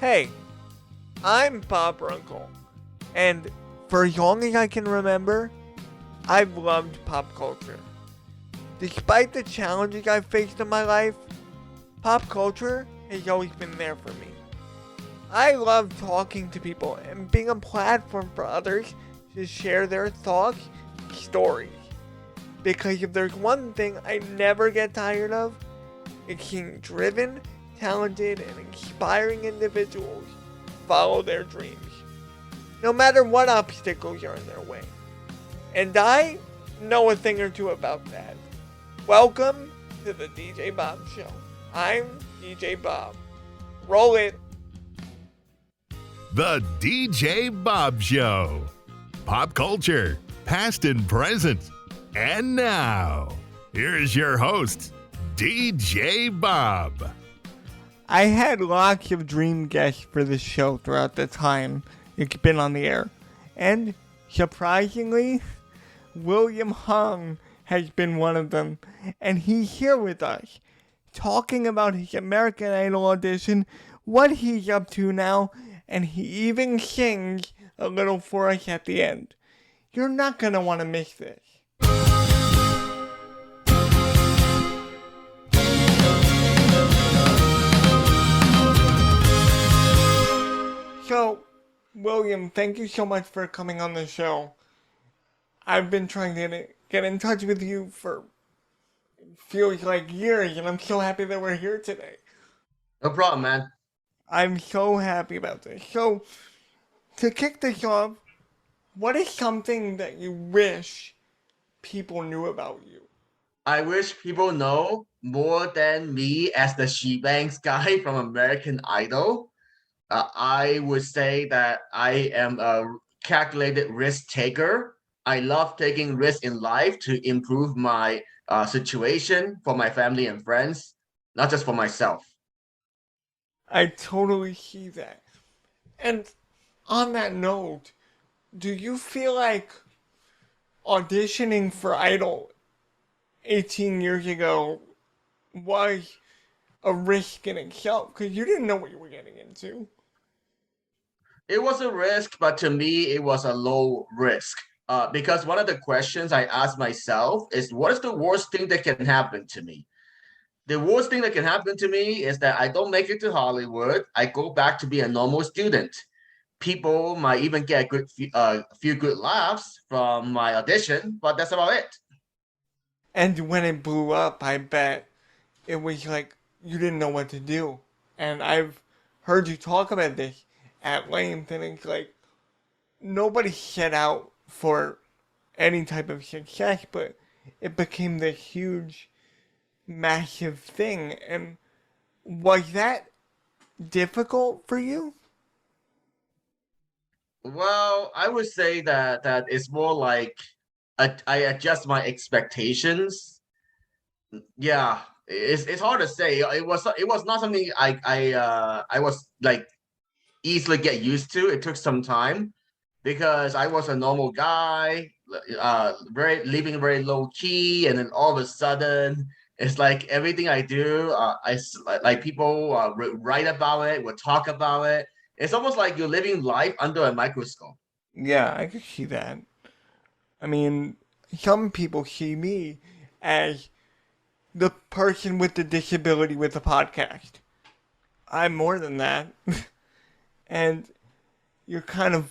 Hey, I'm Bob Runkle, and for as long as I can remember, I've loved pop culture. Despite the challenges I've faced in my life, pop culture has always been there for me. I love talking to people and being a platform for others to share their thoughts, stories. Because if there's one thing I never get tired of, it's seeing driven, talented, and inspiring individuals follow their dreams, no matter what obstacles are in their way. And I know a thing or two about that. Welcome to the DJ Bob Show. I'm DJ Bob. Roll it. The DJ Bob Show. Pop culture, past and present. And now, here's your host, DJ Bob. I had lots of dream guests for this show throughout the time it's been on the air. And surprisingly, William Hung has been one of them. And he's here with us, talking about his American Idol audition, what he's up to now, and he even sings a little for us at the end. You're not going to want to miss this. So, William, thank you so much for coming on the show. I've been trying to get in touch with you for feels like years, and I'm so happy that we're here today. No problem, man. I'm so happy about this. So, to kick this off, what is something that you wish people knew about you? I wish people know more than me as the She-Bangs guy from American Idol. I would say that I am a calculated risk taker. I love taking risks in life to improve my situation for my family and friends, not just for myself. I totally see that. And on that note, do you feel like auditioning for Idol 18 years ago was a risk in itself? Because you didn't know what you were getting into. It was a risk, but to me, it was a low risk. Because one of the questions I asked myself is, what is the worst thing that can happen to me? The worst thing that can happen to me is that I don't make it to Hollywood. I go back to be a normal student. People might even get a few good laughs from my audition, but that's about it. And when it blew up, I bet it was like you didn't know what to do. And I've heard you talk about this at length, and it's like nobody set out for any type of success, but it became this huge, massive thing. And was that difficult for you? Well, I would say that it's more like I adjust my expectations. Yeah, it's hard to say. It was not something I was like easily get used to. It took some time because I was a normal guy, very living very low key, and then all of a sudden, it's like everything I do, like people write about it, will talk about it. It's almost like you're living life under a microscope. Yeah, I could see that. I mean, some people see me as the person with the disability with the podcast. I'm more than that. And you're kind of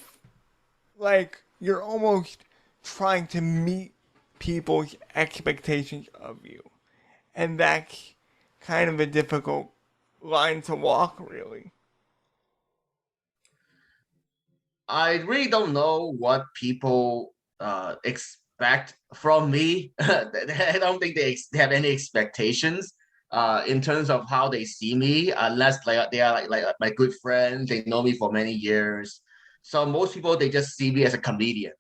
like, you're almost trying to meet people's expectations of you. And that's kind of a difficult line to walk, really. I really don't know what people expect from me. I don't think they have any expectations in terms of how they see me, unless like they are like my good friends. They know me for many years. So most people they just see me as a comedian.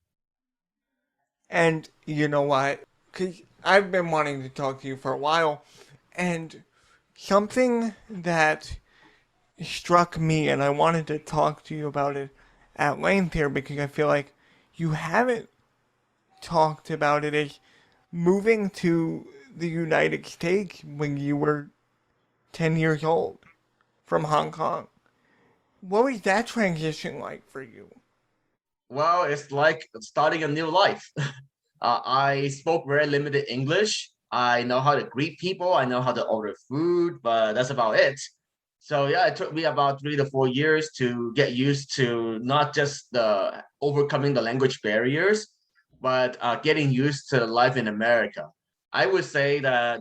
And you know what? Because I've been wanting to talk to you for a while, and something that struck me, and I wanted to talk to you about it at length here because I feel like you haven't talked about it, is moving to the United States when you were 10 years old from Hong Kong. What was that transition like for you? Well, it's like starting a new life. I spoke very limited English. I know how to greet people. I know how to order food, but that's about it. So yeah, it took me about 3 to 4 years to get used to not just the overcoming the language barriers, but getting used to life in America. I would say that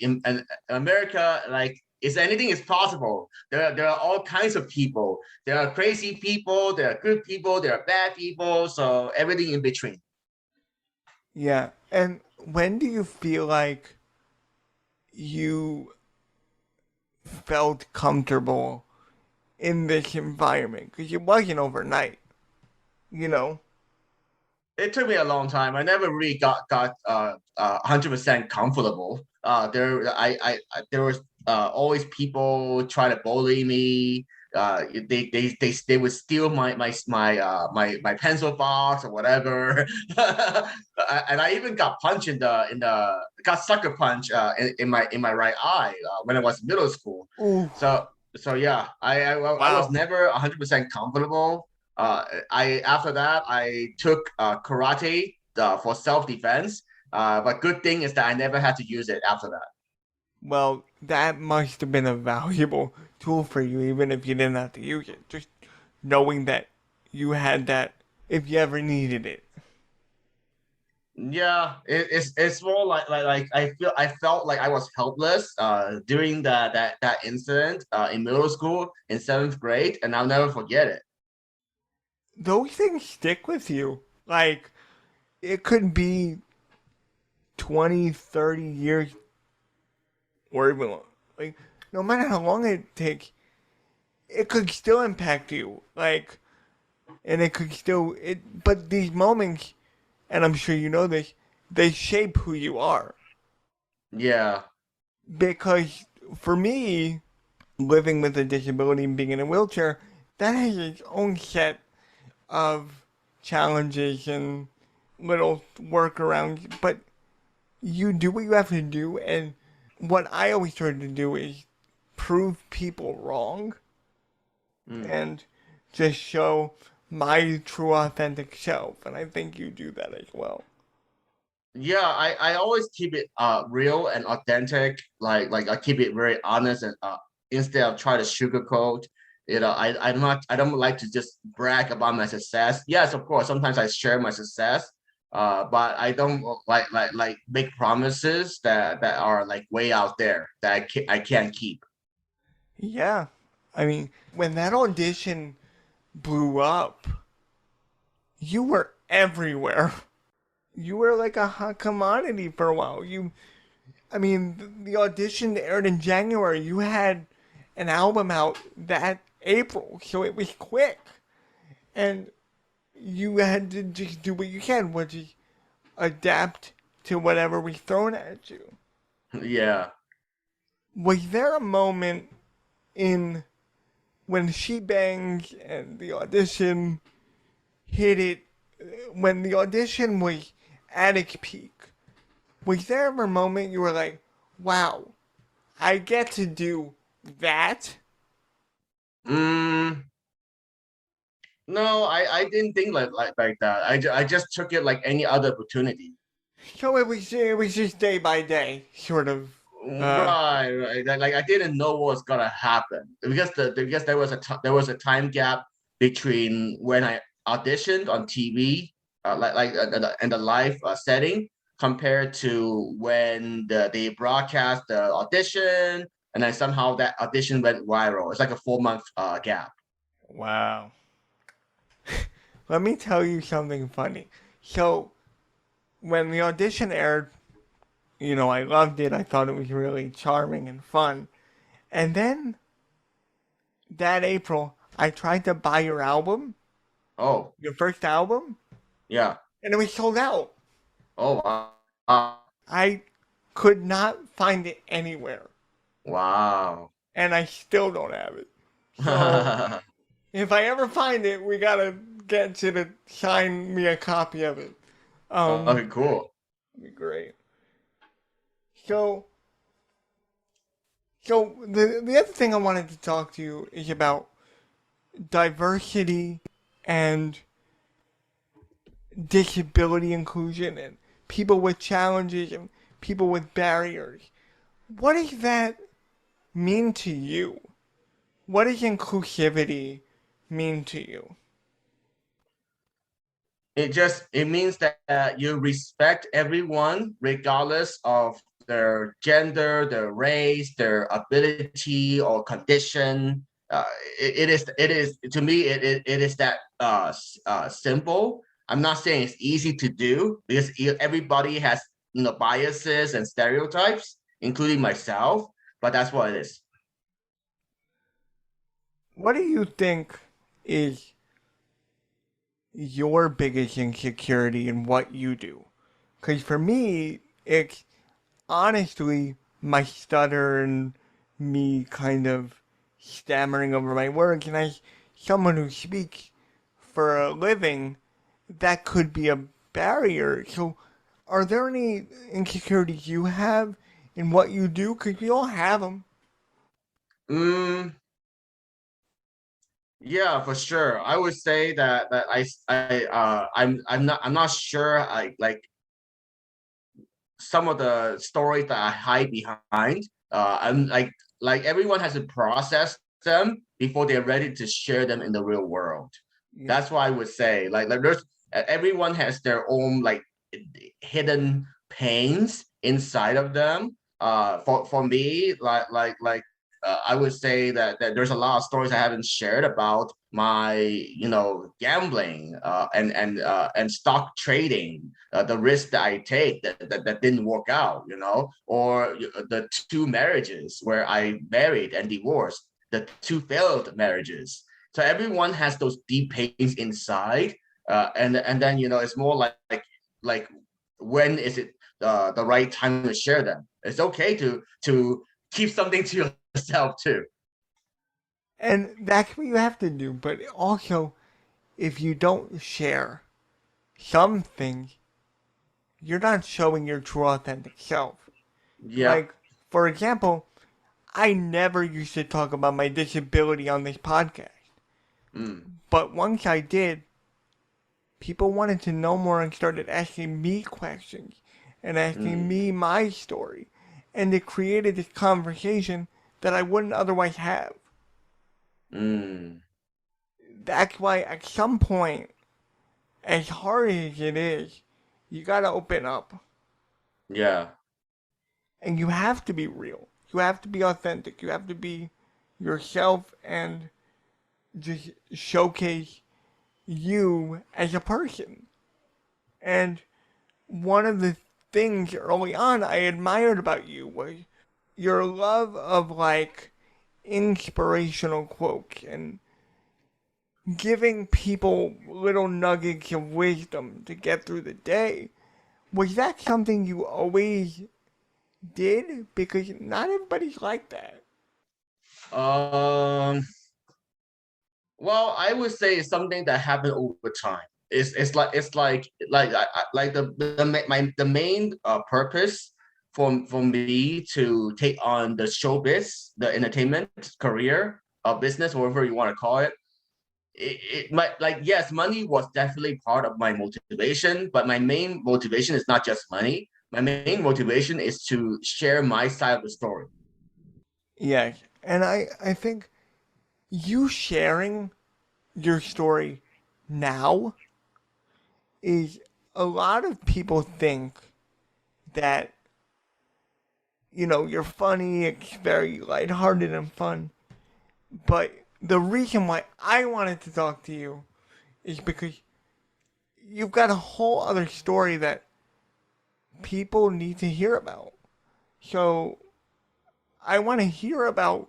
in America, like is anything is possible. There are all kinds of people. There are crazy people. There are good people. There are bad people. So everything in between. Yeah. And when do you feel like you felt comfortable in this environment? Because it wasn't overnight, you know? It took me a long time. I never really got 100% comfortable. There was always people try to bully me. They would steal my pencil box or whatever. And I even got punched got sucker punch in my right eye when I was in middle school. Ooh, So yeah, I was wow. never 100% comfortable. I after that I took karate for self defense. But good thing is that I never had to use it after that. Well, that must have been a valuable tool for you, even if you didn't have to use it. Just knowing that you had that if you ever needed it. Yeah, it's more like I felt like I was helpless during that incident in middle school in seventh grade, and I'll never forget it. Those things stick with you. Like, it could be 20, 30 years, or even, like, no matter how long it takes, it could still impact you. Like, and it could still, but these moments, and I'm sure you know this, they shape who you are. Yeah, Because for me, living with a disability and being in a wheelchair, that has its own set of challenges and little workarounds. But you do what you have to do, and what I always try to do is prove people wrong mm. and just show my true authentic self. And I think you do that as well. Yeah. I always keep it real and authentic. Like I keep it very honest and instead of try to sugarcoat. I don't like to just brag about my success. Yes, of course, sometimes I share my success, but I don't like make promises that are like way out there that I can't keep. Yeah. I mean, when that audition blew up, you were everywhere. You were like a hot commodity for a while. I mean, the audition aired in January. You had an album out that April, so it was quick. And you had to just do what you can, which is adapt to whatever was thrown at you. Yeah. Was there a moment in when She Bangs and the audition hit it, when the audition was at its peak, was there ever a moment you were like, wow, I get to do that? Mm, no, I didn't think like that. I just took it like any other opportunity. So it was just day by day, sort of. Right. Like I didn't know what was gonna happen because there was a time gap between when I auditioned on TV, in the live setting, compared to when they broadcast the audition, and then somehow that audition went viral. It's like a 4 month gap. Wow. Let me tell you something funny. So when the audition aired, I loved it. I thought it was really charming and fun. And then that April, I tried to buy your album, Oh, your first album, yeah. and it was sold out. Oh, wow. I could not find it anywhere, Wow. and I still don't have it. So if I ever find it, we gotta get you to sign me a copy of it. Okay, cool. That'd be great. So, so the other thing I wanted to talk to you is about diversity and disability inclusion and people with challenges and people with barriers. What does that mean to you? What does inclusivity mean to you? It means that you respect everyone regardless of their gender, their race, their ability or condition. It is to me it is that simple. I'm not saying it's easy to do because everybody has biases and stereotypes, including myself. But that's what it is. What do you think is your biggest insecurity in what you do? Because for me, it's honestly my stutter and me kind of stammering over my words. And as someone who speaks for a living, that could be a barrier. So, are there any insecurities you have in what you do? Because we all have them. Mm, yeah, for sure. I would say that I'm not sure. I like some of the stories that I hide behind. I'm like everyone has to process them before they're ready to share them in the real world. Yeah. That's why I would say like there's everyone has their own like hidden pains inside of them. For me, I would say that there's a lot of stories I haven't shared about my gambling and stock trading, the risk that I take that didn't work out, or the two marriages where I married and divorced, the two failed marriages. So everyone has those deep pains inside, and then it's more like when is it the right time to share them? It's okay to keep something to yourself too. And that's what you have to do. But also, if you don't share some things, you're not showing your true authentic self. Yeah. Like, for example, I never used to talk about my disability on this podcast. Mm, But once I did, people wanted to know more and started asking me questions and asking mm, me my story. And it created this conversation that I wouldn't otherwise have. mm. That's why at some point, as hard as it is, you gotta open up. Yeah. And you have to be real. You have to be authentic. You have to be yourself and just showcase you as a person. And one of the things early on I admired about you was your love of like inspirational quotes and giving people little nuggets of wisdom to get through the day. Was that something you always did? Because not everybody's like that. Um. Well, I would say it's something that happened over time. It's like the main purpose for me to take on the showbiz, the entertainment career, business, whatever you want to call it. It might, like, yes, money was definitely part of my motivation, but my main motivation is not just money. My main motivation is to share my side of the story. Yeah. And I think you sharing your story now is a lot of people think that, you're funny, it's very lighthearted and fun. But the reason why I wanted to talk to you is because you've got a whole other story that people need to hear about. So I want to hear about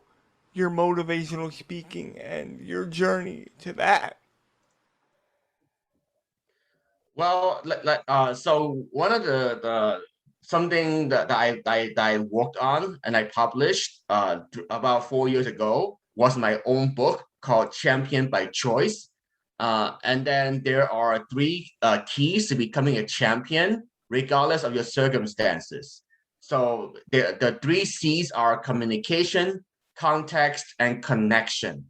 your motivational speaking and your journey to that. Well, so one of the something that I worked on and I published about 4 years ago was my own book called Champion by Choice. And then there are three keys to becoming a champion, regardless of your circumstances. So the three C's are communication, context, and connection.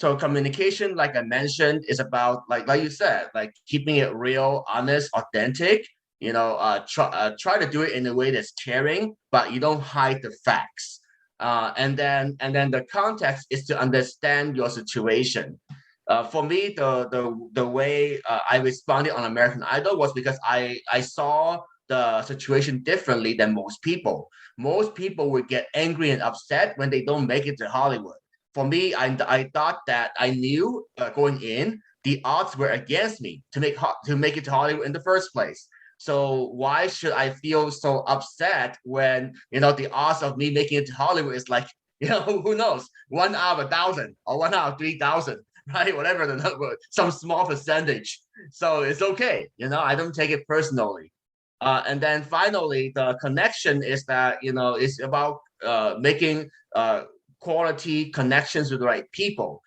So communication, like I mentioned, is about like you said, like keeping it real, honest, authentic. Try to do it in a way that's caring, but you don't hide the facts. And then the context is to understand your situation. For me, the way I responded on American Idol was because I saw the situation differently than most people. Most people would get angry and upset when they don't make it to Hollywood. For me, I thought that I knew going in the odds were against me to make it to Hollywood in the first place. So why should I feel so upset when the odds of me making it to Hollywood is like who knows, 1 out of 1,000 or 1 out of 3,000, right? Whatever the number, some small percentage. So it's okay. I don't take it personally. And then finally, the connection is that it's about making quality connections with the right people.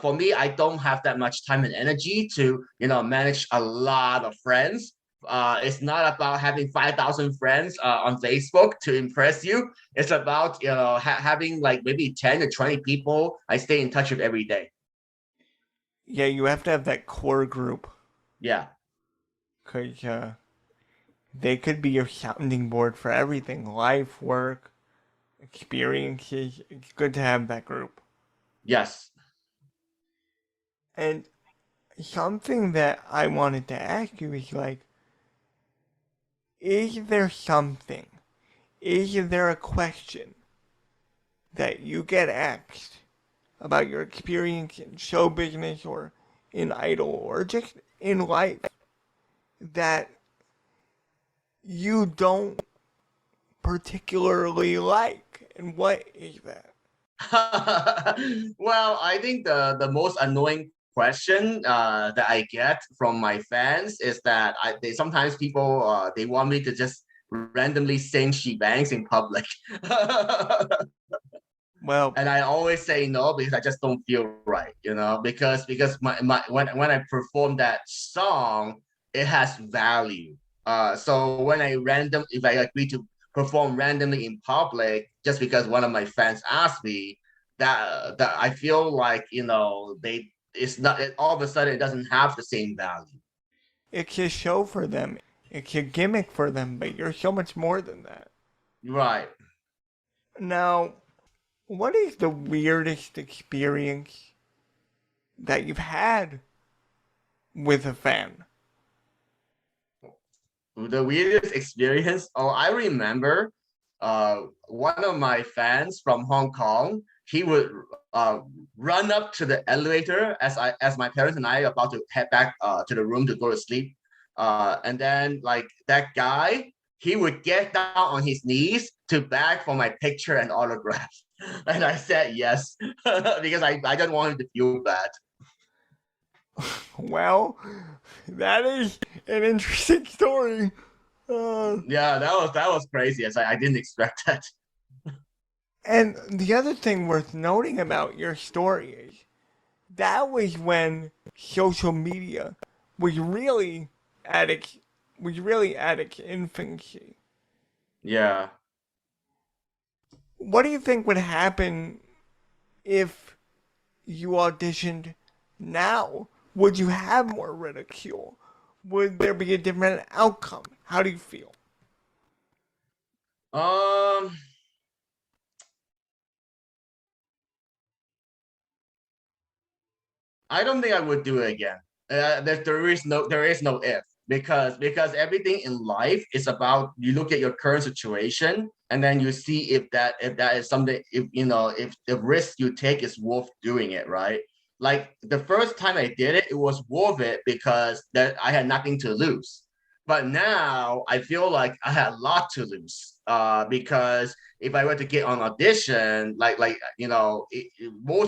For me, I don't have that much time and energy to manage a lot of friends. It's not about having 5,000 friends on Facebook to impress you. It's about having like maybe 10 to 20 people I stay in touch with every day. Yeah, you have to have that core group. Yeah. Because they could be your sounding board for everything. Life, work, experiences. It's good to have that group. Yes. And something that I wanted to ask you is like, is there a question that you get asked about your experience in show business or in Idol or just in life that you don't particularly like? And what is that? Well, I think the most annoying question that I get from my fans is that they sometimes people they want me to just randomly sing she bangs in public. Well, And I always say no because I just don't feel right, because my when I perform that song, it has value. So when if I agree to perform randomly in public just because one of my fans asked me, that I feel like they it's not all of a sudden it doesn't have the same value. it's a show for them. It's a gimmick for them, but you're so much more than that. Right. Now, what is the weirdest experience that you've had with a fan? The weirdest experience. Oh, I remember one of my fans from Hong Kong, he would run up to the elevator as my parents and I are about to head back to the room to go to sleep. And then like that guy, he would get down on his knees to beg for my picture and autograph. And I said yes, because I don't want him to feel bad. Well, that is an interesting story. Yeah, that was crazy. I didn't expect that. And the other thing worth noting about your story is that was when social media was really at its infancy. Yeah. What do you think would happen if you auditioned now? Would you have more ridicule? Would there be a different outcome? How do you feel? Um, I don't think I would do it again. There is no if, because everything in life is about you look at your current situation and then you see if that is something, if the risk you take is worth doing it, right? Like the first time I did it, it was worth it because that I had nothing to lose. But now I feel like I had a lot to lose. Because if I were to get on audition, most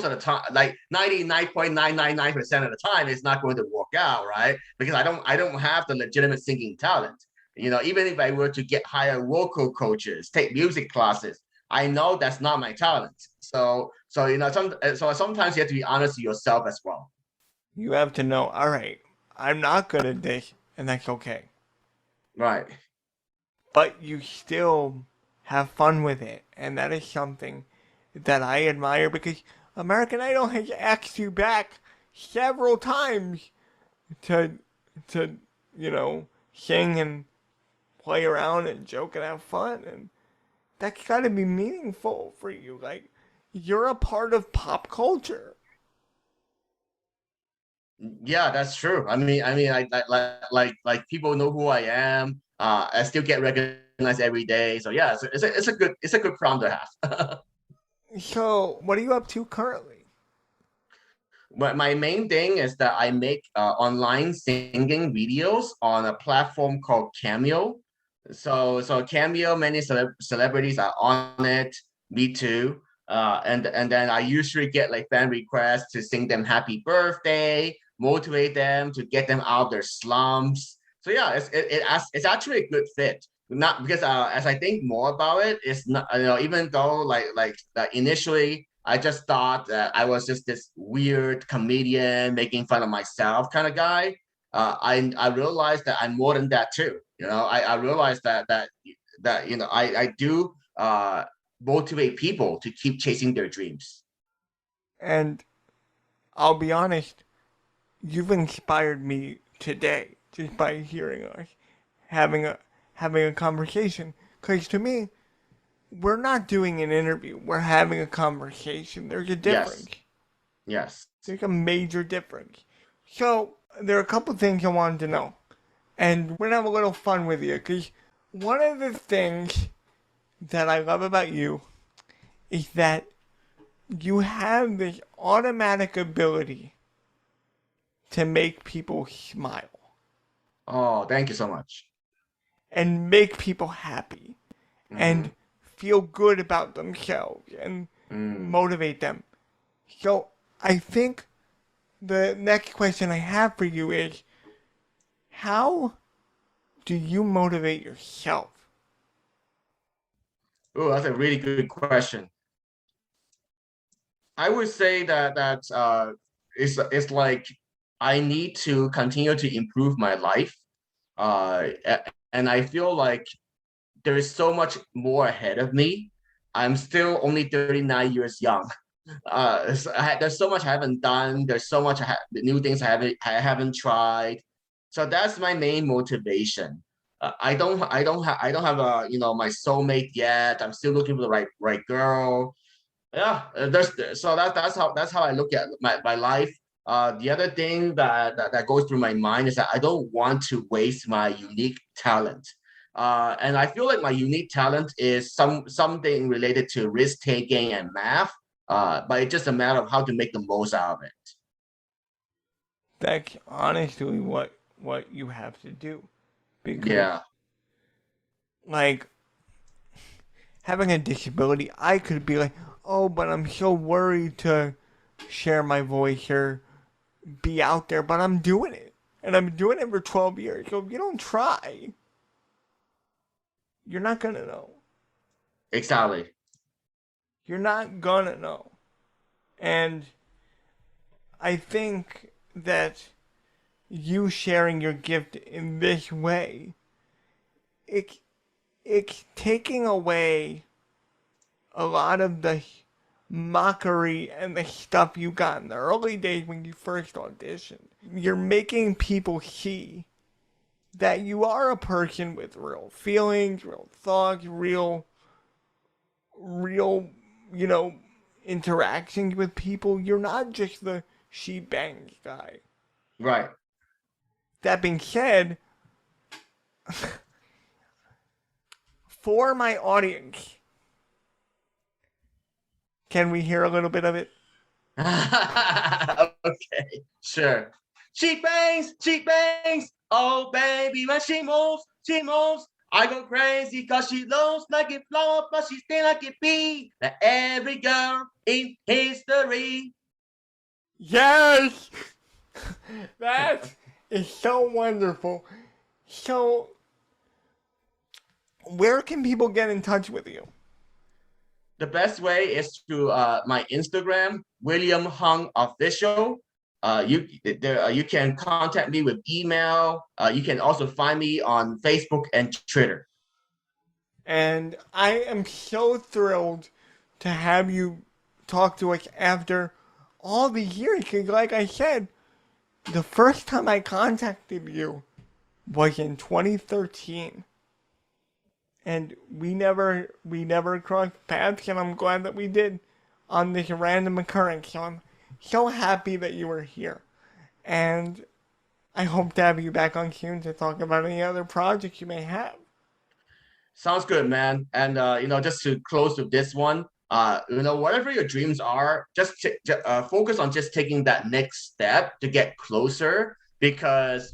of the time, like 99.999% of the time, it's not going to work out, right? Because I don't have the legitimate singing talent. Even if I were to get higher vocal coaches, take music classes, I know that's not my talent. So sometimes you have to be honest with yourself as well. You have to know, all right, I'm not good at this, and that's okay. Right. But you still have fun with it, and that is something that I admire because American Idol has asked you back several times to, sing and play around and joke and have fun. And that's got to be meaningful for you. Like, you're a part of pop culture. Yeah, that's true. Like people know who I am. I still get recognized every day. So yeah, it's a good crown to have. So, what are you up to currently? But my main thing is that I make online singing videos on a platform called Cameo. So Cameo, many celebrities are on it. Me too. And then I usually get like fan requests to sing them happy birthday, motivate them to get them out of their slumps. So yeah, it's actually a good fit. Not because as I think more about it, it's not even though initially I just thought that I was just this weird comedian making fun of myself kind of guy. I realized that I'm more than that too. I realized that I do motivate people to keep chasing their dreams. And I'll be honest, you've inspired me today just by hearing us having a conversation. Because to me, we're not doing an interview. We're having a conversation. There's a difference. Yes. There's a major difference. So there are a couple things I wanted to know. And we're going to have a little fun with you. Because one of the things that I love about you is that you have this automatic ability to make people smile Oh, thank you so much. and make people happy and feel good about themselves and motivate them. So I think the next question I have for you is, how do you motivate yourself? Oh, that's a really good question. I would say that it's like I need to continue to improve my life, and I feel like there is so much more ahead of me. I'm still only 39 years young. There's so much I haven't done. There's so much new things I haven't tried. So that's my main motivation. I don't have a my soulmate yet. I'm still looking for the right girl. Yeah, that's how I look at my life. The other thing that goes through my mind is that I don't want to waste my unique talent. And I feel like my unique talent is something related to risk taking and math. But it's just a matter of how to make the most out of it. That's honestly what you have to do. Because, Yeah. like, having a disability, I could be like, oh, but I'm so worried to share my voice or be out there, but I'm doing it. And I'm doing it for 12 years. So if you don't try, you're not going to know. Exactly. You're not going to know. And I think that you sharing your gift in this way, it's taking away a lot of the mockery and the stuff you got in the early days when you first auditioned. You're making people see that you are a person with real feelings, real thoughts, real, interactions with people. You're not just the she bangs guy. Right. That being said, for my audience, can we hear a little bit of it? Okay, sure. She bangs, she bangs. Oh baby, when she moves, she moves. I go crazy cause she loves like it flows, but she still like it be. Like every girl in history. Yes! That is so wonderful. So, where can people get in touch with you? The best way is through my Instagram, William Hung Official. You can contact me with email. You can also find me on Facebook and Twitter. And I am so thrilled to have you talk to us after all the years. Because like I said, the first time I contacted you was in 2013. And we never crossed paths, and I'm glad that we did on this random occurrence. So I'm so happy that you were here. And I hope to have you back on soon to talk about any other projects you may have. Sounds good, man. And just to close with this one, whatever your dreams are, just focus on just taking that next step to get closer. Because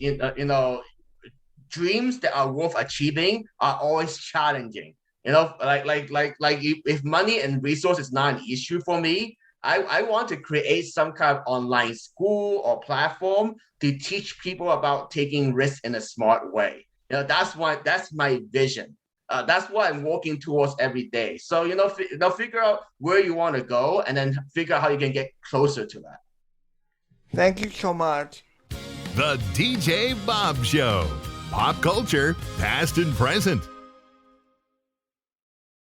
dreams that are worth achieving are always challenging. If money and resource is not an issue for me, I want to create some kind of online school or platform to teach people about taking risks in a smart way. That's my vision. That's what I'm working towards every day. So, figure out where you want to go and then figure out how you can get closer to that. Thank you so much. The DJ Bob Show. Pop culture, past and present.